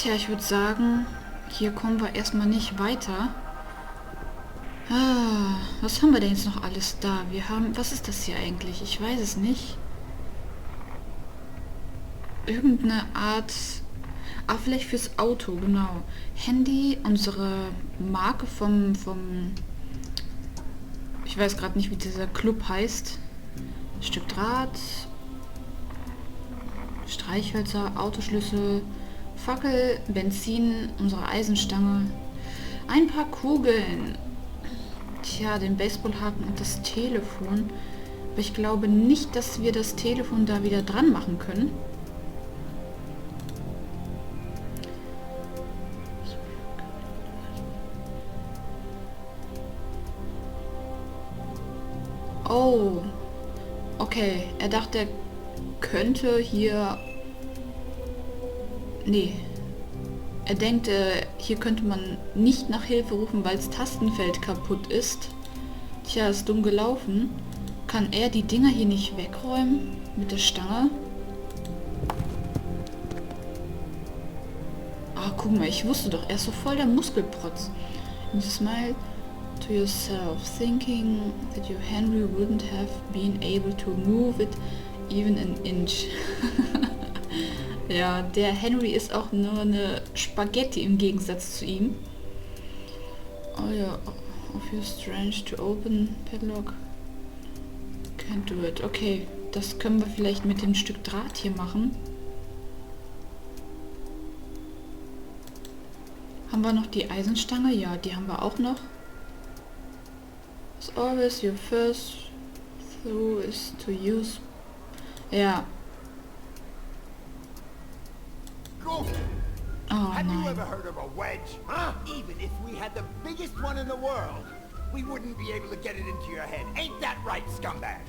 Tja, ich würde sagen, hier kommen wir erstmal nicht weiter. Ah, was haben wir denn jetzt noch alles da? Wir haben... Was ist das hier eigentlich? Ich weiß es nicht. Irgendeine Art... Ah, vielleicht fürs Auto, genau. Handy, unsere Marke vom... Ich weiß gerade nicht, wie dieser Club heißt. Stück Draht. Streichhölzer, Autoschlüssel, Fackel, Benzin, unsere Eisenstange. Ein paar Kugeln. Tja, den Baseballhaken und das Telefon. Aber ich glaube nicht, dass wir das Telefon da wieder dran machen können. Oh. Okay, er dachte, er könnte hier... Nee. Er denkt, hier könnte man nicht nach Hilfe rufen, weil das Tastenfeld kaputt ist. Tja, ist dumm gelaufen. Kann er die Dinger hier nicht wegräumen mit der Stange? Ah, guck mal, ich wusste doch, er ist so voll der Muskelprotz. And you smile to yourself, thinking that your Henry wouldn't have been able to move it even an inch. Ja, der Henry ist auch nur eine Spaghetti im Gegensatz zu ihm. Oh ja, of you strange to open padlock. Can't do it. Okay, das können wir vielleicht mit dem Stück Draht hier machen. Haben wir noch die Eisenstange? Ja, die haben wir auch noch. As always, your first through is to use... Ja. Oh Have you nein. ever heard of a wedge? Huh? Even if we had the biggest one in the world, we wouldn't be able to get it into your head. Ain't that right, scumbag?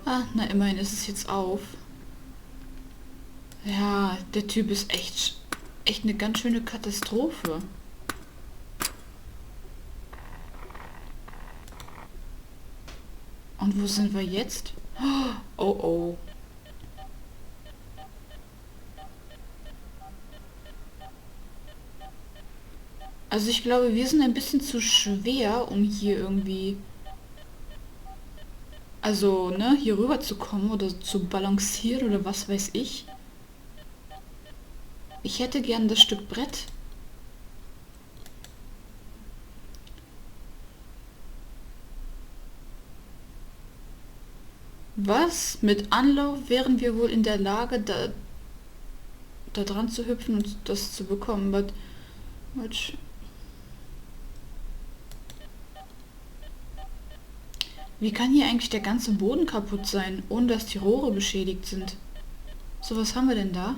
Ah, na immerhin ist es jetzt auf. Ja, der Typ ist echt eine ganz schöne Katastrophe. Und wo sind wir jetzt? Oh oh. Also ich glaube, wir sind ein bisschen zu schwer, um hier irgendwie... Also, ne, hier rüber zu kommen oder zu balancieren oder was weiß ich. Ich hätte gern das Stück Brett. Was? Mit Anlauf wären wir wohl in der Lage, da dran zu hüpfen und das zu bekommen. But wie kann hier eigentlich der ganze Boden kaputt sein, ohne dass die Rohre beschädigt sind? So, was haben wir denn da?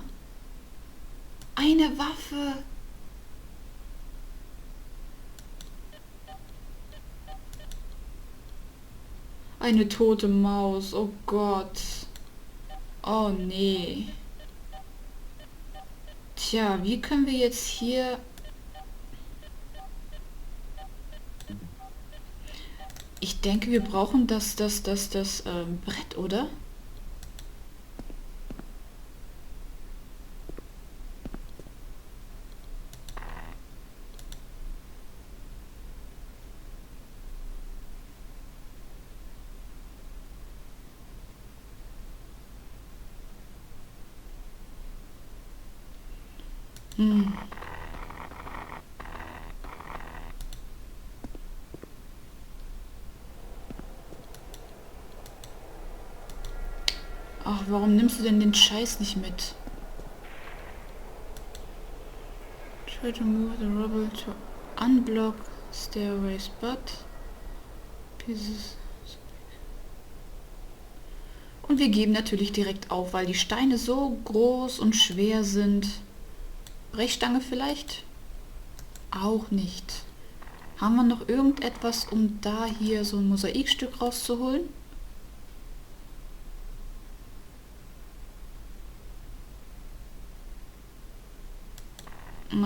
Eine Waffe! Eine tote Maus, oh Gott. Oh nee. Tja, wie können wir jetzt hier... Ich denke, wir brauchen das Brett, oder? Hm. Ach, warum nimmst du denn den Scheiß nicht mit? Try to move the rubble to unblock stairways, but pieces. Und wir geben natürlich direkt auf, weil die Steine so groß und schwer sind. Brechstange vielleicht? Auch nicht. Haben wir noch irgendetwas, um da hier so ein Mosaikstück rauszuholen?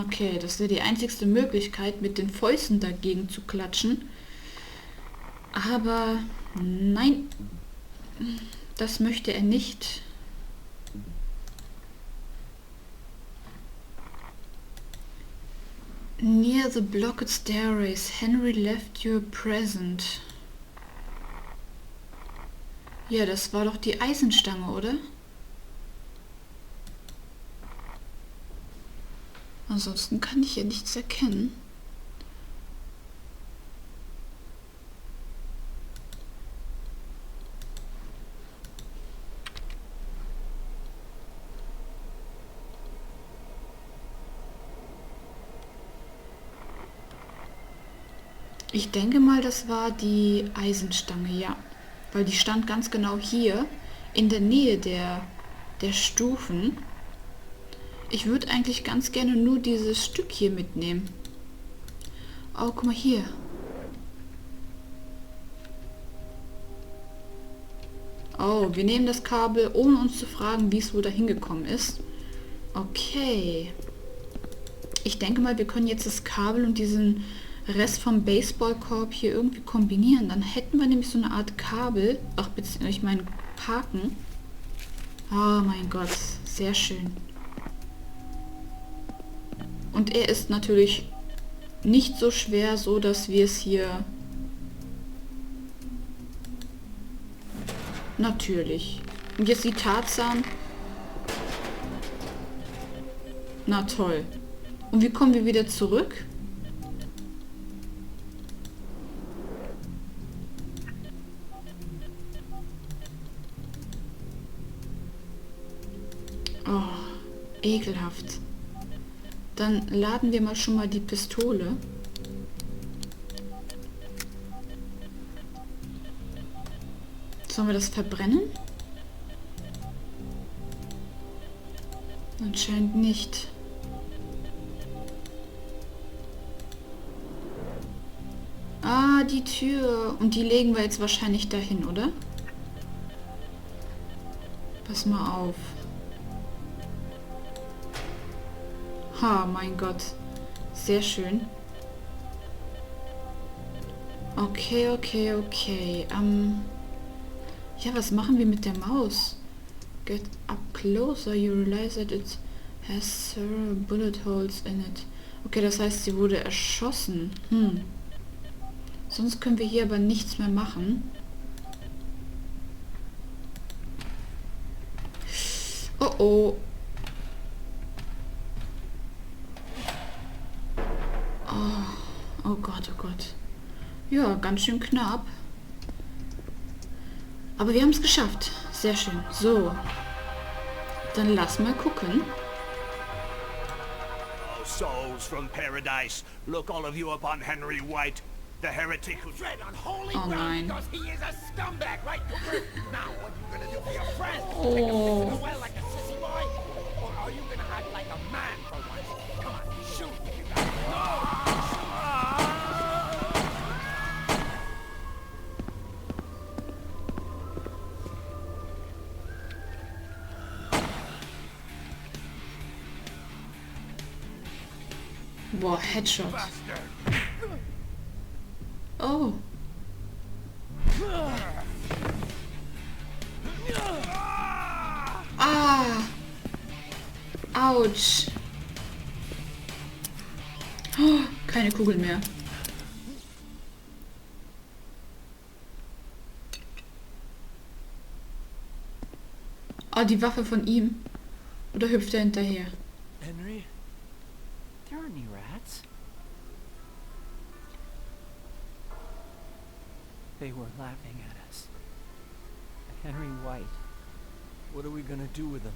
Okay, das wäre die einzigste Möglichkeit, mit den Fäusten dagegen zu klatschen. Aber nein, das möchte er nicht. Near the blocked stairways, Henry left you a present. Ja, das war doch die Eisenstange, oder? Ansonsten kann ich ja nichts erkennen. Ich denke mal, das war die Eisenstange, ja. Weil die stand ganz genau hier, in der Nähe der Stufen. Ich würde eigentlich ganz gerne nur dieses Stück hier mitnehmen. Oh, guck mal hier. Oh, wir nehmen das Kabel, ohne uns zu fragen, wie es wohl dahin gekommen ist. Okay. Ich denke mal, wir können jetzt das Kabel und diesen Rest vom Baseballkorb hier irgendwie kombinieren. Dann hätten wir nämlich so eine Art Kabel. Ach, ich meine Haken. Oh mein Gott, sehr schön. Und er ist natürlich nicht so schwer, so dass wir es hier... Natürlich. Und jetzt die Tarzan. Na toll. Und wie kommen wir wieder zurück? Oh, ekelhaft. Dann laden wir mal schon mal die Pistole. Sollen wir das verbrennen? Anscheinend nicht. Ah, die Tür. Und die legen wir jetzt wahrscheinlich dahin, oder? Pass mal auf. Ha, mein Gott. Sehr schön. Okay, okay, okay. Ja, was machen wir mit der Maus? Get up closer, you realize that it has several bullet holes in it. Okay, das heißt, sie wurde erschossen. Sonst können wir hier aber nichts mehr machen. Oh oh. Oh Gott, oh Gott. Ja, ganz schön knapp. Aber wir haben es geschafft. Sehr schön. So. Dann lass mal gucken. Oh, souls from paradise, look all of you upon Henry White, the heretic who tread on holy ground because he is a scumbag, right, Cooper? Now, what are you gonna do for your friend? Take a piss in the well like a sissy boy? Or are you gonna act like a man for once? Come on, shoot if you got it. Boah, Headshot. Oh. Ah. Autsch. Oh, keine Kugel mehr. Ah, die Waffe von ihm. Oder hüpft er hinterher? Henry? There aren't any rats. They were laughing at us. Henry White. What are we gonna do with them?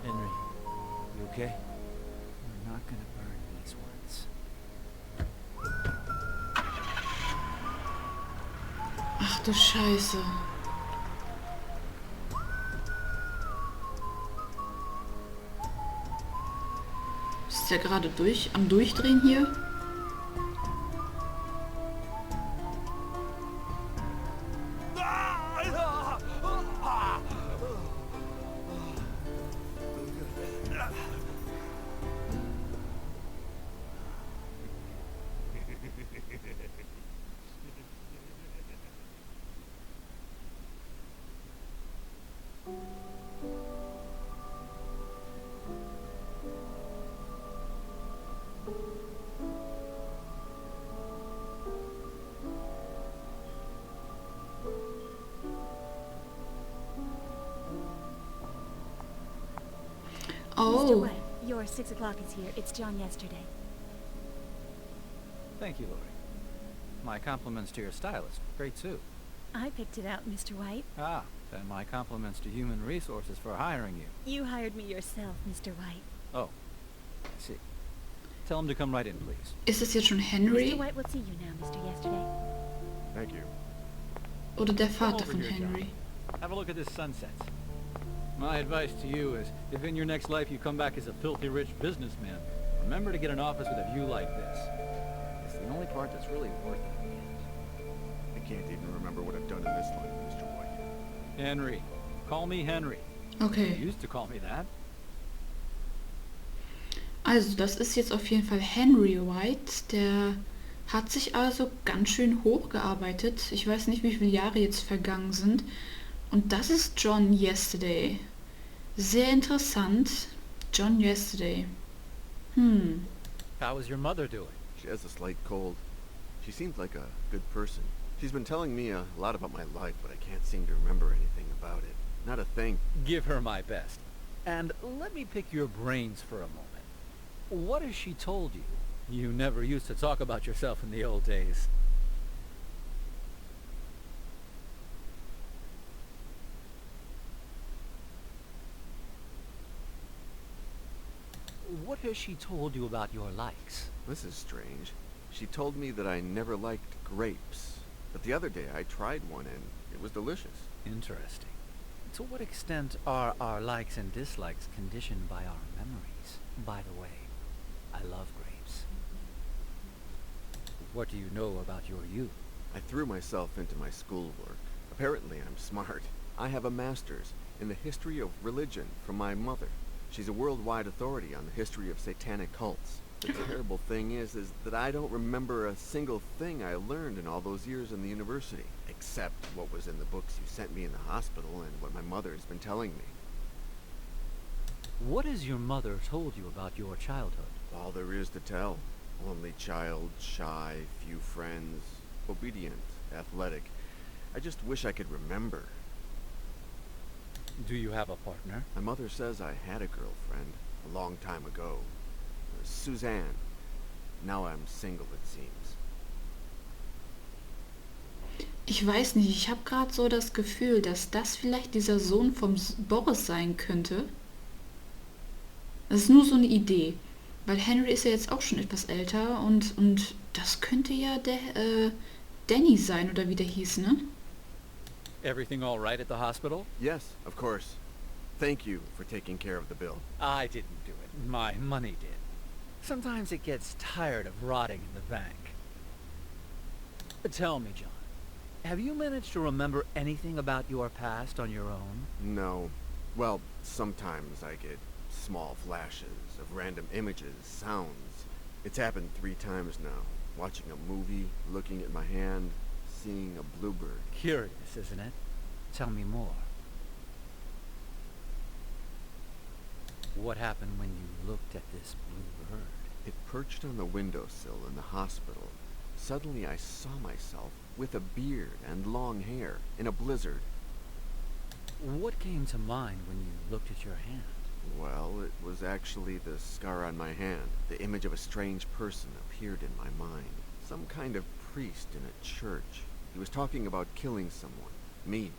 Henry, you okay? We're not gonna burn these ones. Ach du Scheiße. Ist der gerade am Durchdrehen hier? Oh. Mr. White, your 6 o'clock is here. It's John yesterday. Thank you, Lori. My compliments to your stylist. Great suit. I picked it out, Mr. White. Ah, then my compliments to human resources for hiring you. You hired me yourself, Mr. White. Oh, I see. Tell him to come right in, please. Ist es jetzt schon Henry? Mr. White will see you now, Mr. Yesterday. Thank you. Oder der Come Vater over von here, John. Henry? Have a look at this sunset. My advice to you is, if in your next life you come back as a filthy rich businessman, remember to get an office with a view like this. It's the only part that's really worth it in the end. I can't even remember what I've done in this life, Mr. White. Henry. Call me Henry. Okay. You used to call me that. Also, das ist jetzt auf jeden Fall Henry White. Der hat sich also ganz schön hochgearbeitet. Ich weiß nicht, wie viele Jahre jetzt vergangen sind. Und das ist John Yesterday. Sehr interessant. John Yesterday. How is your mother doing? She has a slight cold. She seems like a good person. She's been telling me a lot about my life, but I can't seem to remember anything about it. Not a thing. Give her my best. And let me pick your brains for a moment. What has she told you? You never used to talk about yourself in the old days. What has she told you about your likes? This is strange. She told me that I never liked grapes. But the other day I tried one and it was delicious. Interesting. To what extent are our likes and dislikes conditioned by our memories? By the way, I love grapes. What do you know about your youth? I threw myself into my schoolwork. Apparently I'm smart. I have a master's in the history of religion from my mother. She's a worldwide authority on the history of satanic cults. The terrible thing is that I don't remember a single thing I learned in all those years in the university, except what was in the books you sent me in the hospital and what my mother has been telling me. What has your mother told you about your childhood? All there is to tell. Only child, shy, few friends, obedient, athletic. I just wish I could remember. Do you have a partner? My mother says I had a girlfriend a long time ago. Suzanne. Now I'm single, it seems. Ich weiß nicht, ich habe gerade so das Gefühl, dass das vielleicht dieser Sohn vom Boris sein könnte. Das ist nur so eine Idee. Weil Henry ist ja jetzt auch schon etwas älter und das könnte ja der Danny sein, oder wie der hieß, ne? Everything all right at the hospital? Yes, of course. Thank you for taking care of the bill. I didn't do it. My money did. Sometimes it gets tired of rotting in the bank. But tell me, John, have you managed to remember anything about your past on your own? No. Well, sometimes I get small flashes of random images, sounds. It's happened 3 times now. Watching a movie, looking at my hand, seeing a bluebird. Curious, isn't it? Tell me more. What happened when you looked at this blue bird? It perched on the windowsill in the hospital. Suddenly I saw myself with a beard and long hair in a blizzard. What came to mind when you looked at your hand? Well, it was actually the scar on my hand. The image of a strange person appeared in my mind. Some kind of priest in a church. He was talking about killing someone. Me.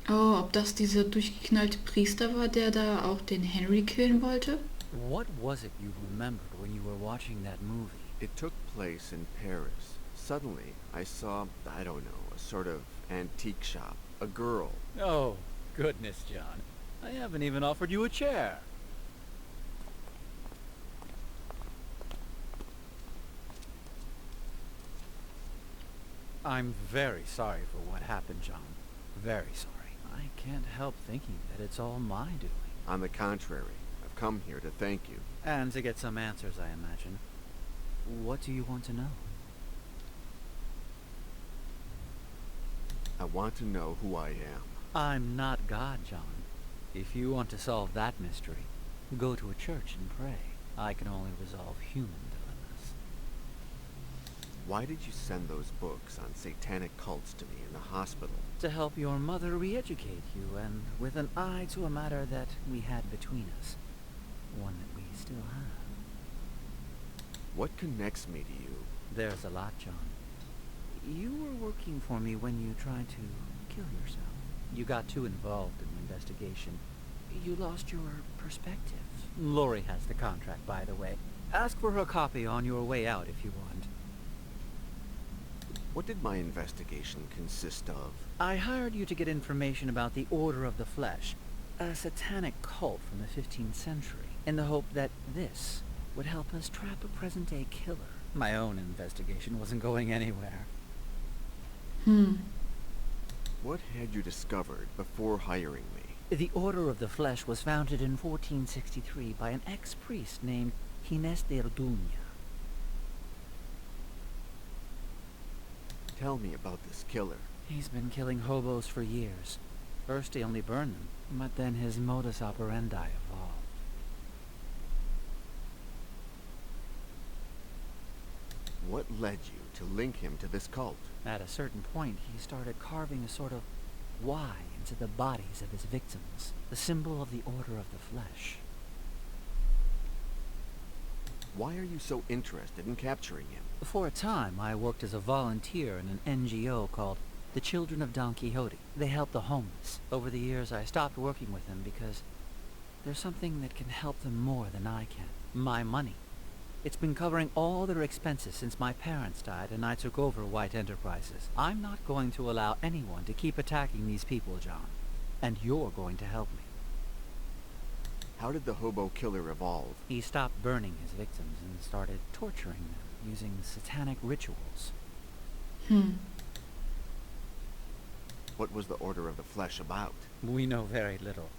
Oh, ob das dieser durchgeknallte Priester war, der da auch den Henry killen wollte? What was it you remembered when you were watching that movie? It took place in Paris. Suddenly, I saw, I don't know, a sort of antique shop. A girl. Oh, goodness, John. I haven't even offered you a chair. I'm very sorry for what happened, John. Very sorry. I can't help thinking that it's all my doing. On the contrary, I've come here to thank you. And to get some answers, I imagine. What do you want to know? I want to know who I am. I'm not God, John. If you want to solve that mystery, go to a church and pray. I can only resolve human dilemmas. Why did you send those books on satanic cults to me in the hospital? To help your mother re-educate you, and with an eye to a matter that we had between us. One that we still have. What connects me to you? There's a lot, John. You were working for me when you tried to kill yourself. You got too involved in the investigation. You lost your perspective. Lori has the contract, by the way. Ask for her copy on your way out if you want. What did my investigation consist of? I hired you to get information about the Order of the Flesh, a satanic cult from the 15th century, in the hope that this would help us trap a present-day killer. My own investigation wasn't going anywhere. What had you discovered before hiring me? The Order of the Flesh was founded in 1463 by an ex-priest named Ginés de Orduña. Tell me about this killer. He's been killing hobos for years. First he only burned them, but then his modus operandi evolved. What led you to link him to this cult? At a certain point, he started carving a sort of Y into the bodies of his victims, the symbol of the Order of the Flesh. Why are you so interested in capturing him? For a time, I worked as a volunteer in an NGO called the Children of Don Quixote. They help the homeless. Over the years, I stopped working with them because there's something that can help them more than I can. My money. It's been covering all their expenses since my parents died and I took over White Enterprises. I'm not going to allow anyone to keep attacking these people, John. And you're going to help me. How did the hobo killer evolve? He stopped burning his victims and started torturing them using satanic rituals. What was the Order of the Flesh about? We know very little.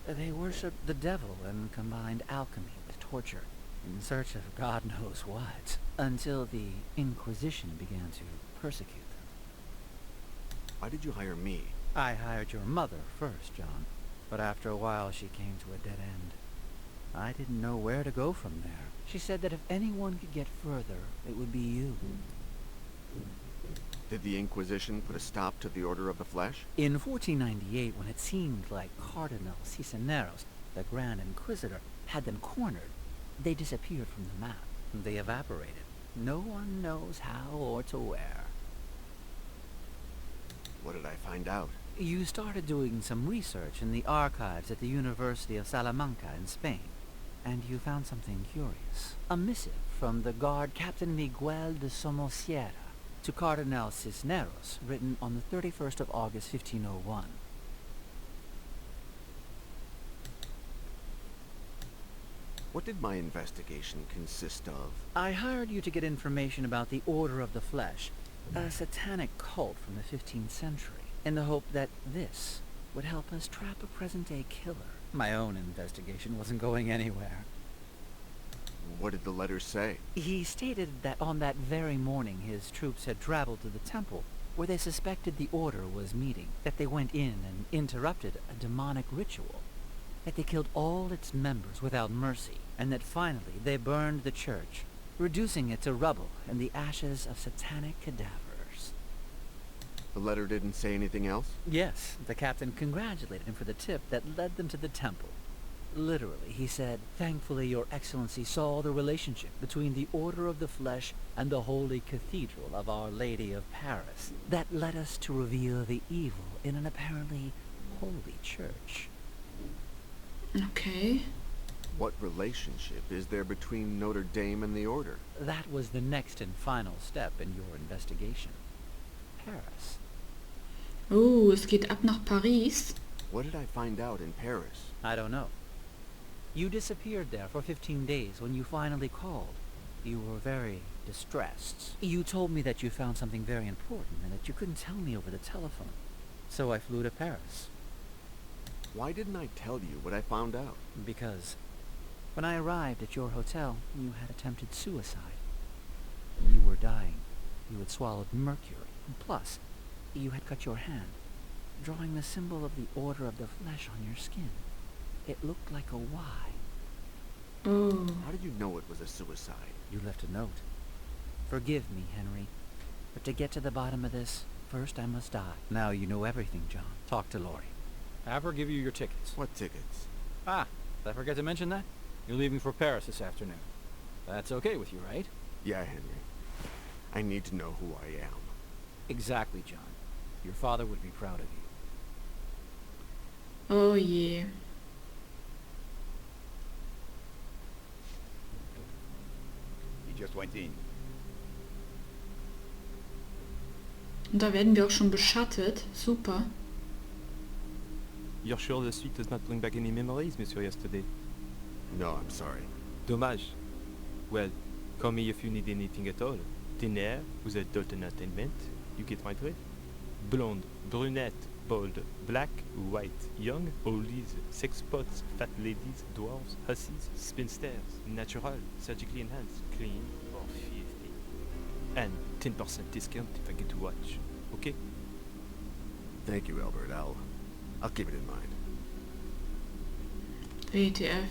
They worshipped the devil and combined alchemy with torture, in search of God knows what, until the Inquisition began to persecute them. Why did you hire me? I hired your mother first, John, but after a while she came to a dead end. I didn't know where to go from there. She said that if anyone could get further, it would be you. Did the Inquisition put a stop to the Order of the Flesh? In 1498, when it seemed like Cardinal Cisneros, the Grand Inquisitor, had them cornered, they disappeared from the map. They evaporated. No one knows how or to where. What did I find out? You started doing some research in the archives at the University of Salamanca in Spain, and you found something curious. A missive from the guard Captain Miguel de Somosierra to Cardinal Cisneros, written on the 31st of August, 1501. What did my investigation consist of? I hired you to get information about the Order of the Flesh, a satanic cult from the 15th century, in the hope that this would help us trap a present-day killer. My own investigation wasn't going anywhere. What did the letters say? He stated that on that very morning his troops had traveled to the temple where they suspected the Order was meeting, that they went in and interrupted a demonic ritual, that they killed all its members without mercy, and that finally they burned the church, reducing it to rubble and the ashes of satanic cadavers. The letter didn't say anything else? Yes, the captain congratulated him for the tip that led them to the temple. Literally, he said, "Thankfully, Your Excellency saw the relationship between the Order of the Flesh and the Holy Cathedral of Our Lady of Paris. That led us to reveal the evil in an apparently holy church." Okay. What relationship is there between Notre Dame and the Order? That was the next and final step in your investigation. Paris. Oh, es geht ab nach Paris. What did I find out in Paris? I don't know. You disappeared there for 15 days. When you finally called, you were very distressed. You told me that you found something very important and that you couldn't tell me over the telephone. So I flew to Paris. Why didn't I tell you what I found out? Because when I arrived at your hotel, you had attempted suicide. You were dying. You had swallowed mercury. And plus, you had cut your hand, drawing the symbol of the Order of the Flesh on your skin. It looked like a Y. Oh. How did you know it was a suicide? You left a note. Forgive me, Henry. But to get to the bottom of this, first I must die. Now you know everything, John. Talk to Laurie. Have her give you your tickets. What tickets? Ah, did I forget to mention that? You're leaving for Paris this afternoon. That's okay with you, right? Yeah, Henry. I need to know who I am. Exactly, John. Your father would be proud of you. Oh je. He just went in. Und da werden wir auch schon beschattet. Super. You're sure the suite does not bring back any memories, Monsieur Yesterday? No, I'm sorry. Dommage. Well, call me if you need anything at all. Tenaire, vous êtes d'entertainment, you get my drift. Blonde, brunette, bald, black, white, young, oldies, sex spots, fat ladies, dwarves, hussies, spinsters, natural, surgically enhanced, clean, or 50. And 10% discount if I get to watch, okay? Thank you, Albert. I'll keep it in mind. WTF.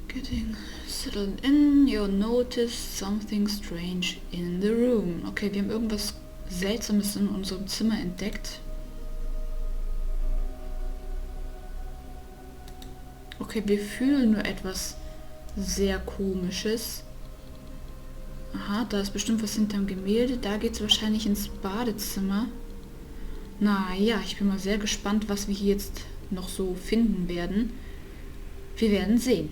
Getting settled in, you notice something strange in the room. Okay, wir haben irgendwas Seltsames in unserem Zimmer entdeckt. Okay, wir fühlen nur etwas sehr Komisches. Aha, da ist bestimmt was hinterm Gemälde. Da geht es wahrscheinlich ins Badezimmer. Naja, ich bin mal sehr gespannt, was wir hier jetzt noch so finden werden. Wir werden sehen.